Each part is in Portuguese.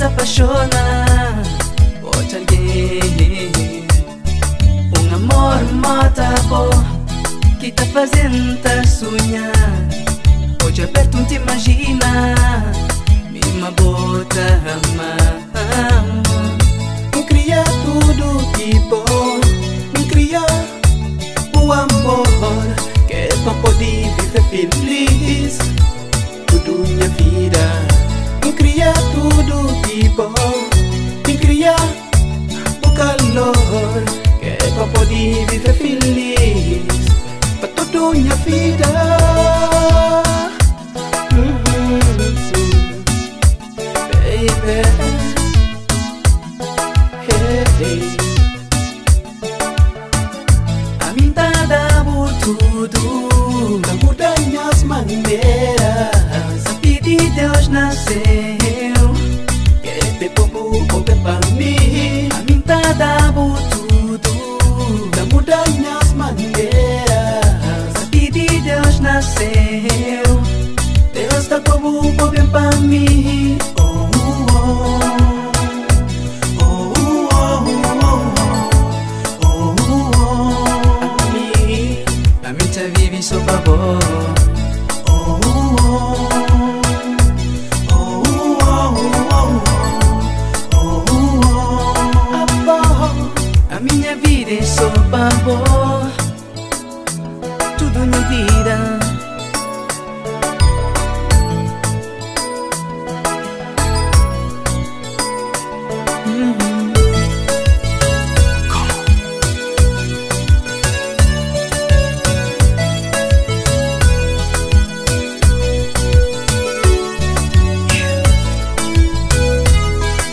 se apaixona por alguém. Um amor mata boa que tá fazendo tá sonhar. Hoje aperto não te imagina, mesma bota amar. Não cria tudo que bom, não cria o amor que é pra poder viver feliz tudo minha vida. Não cria tudo que bom, não cria o calor que é pra poder viver feliz pra toda minha vida. Baby, hey. A mim tá dando tudo, Não muda minhas maneiras. a pedir Deus nasceu. Que povo ouve pra mim. A mim tá dando tudo, Não muda minhas maneiras. a pedir Deus nasceu. Deus tá como bem pra mim. A mim tá vive só pra boa. A minha vida é só pra boa, tudo na vida.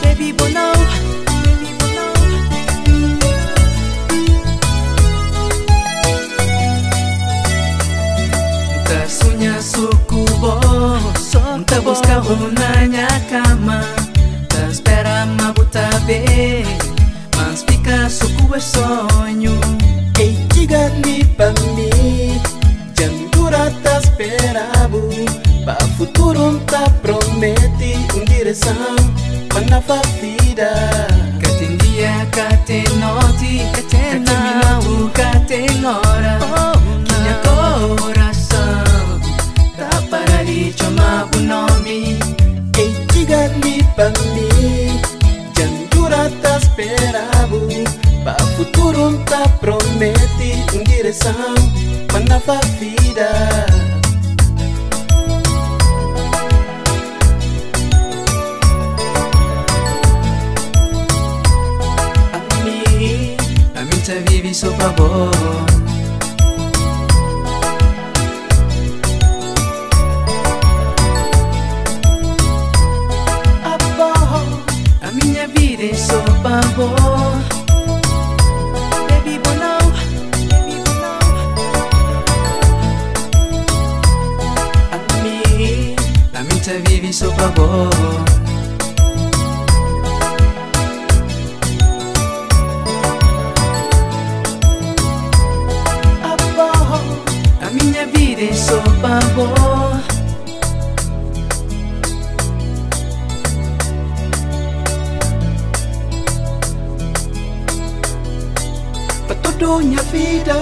Baby bono, baby bono. Tá sonha suco bom, tá busca na minha cama, tá espera ma buta bem, mas fica suco é sonho. Ei, diga ali pra mim, Jandura tá esperando. Pra futuro tá promete direção pra nova vida. Que tem dia, que tem noite, que tem minuto, que tem hora. Minha coração tá para de chamar o nome. Ei, diga ali pra mim, Jandura tá esperando. Pra futuro tá promete direção pra nova vida. A mim tá vive só pra boa. A minha vida é só pra boa. Baby bono, baby bono. A mim tá vive só pra boa. A minha vida é só pra boa. Pra toda minha vida.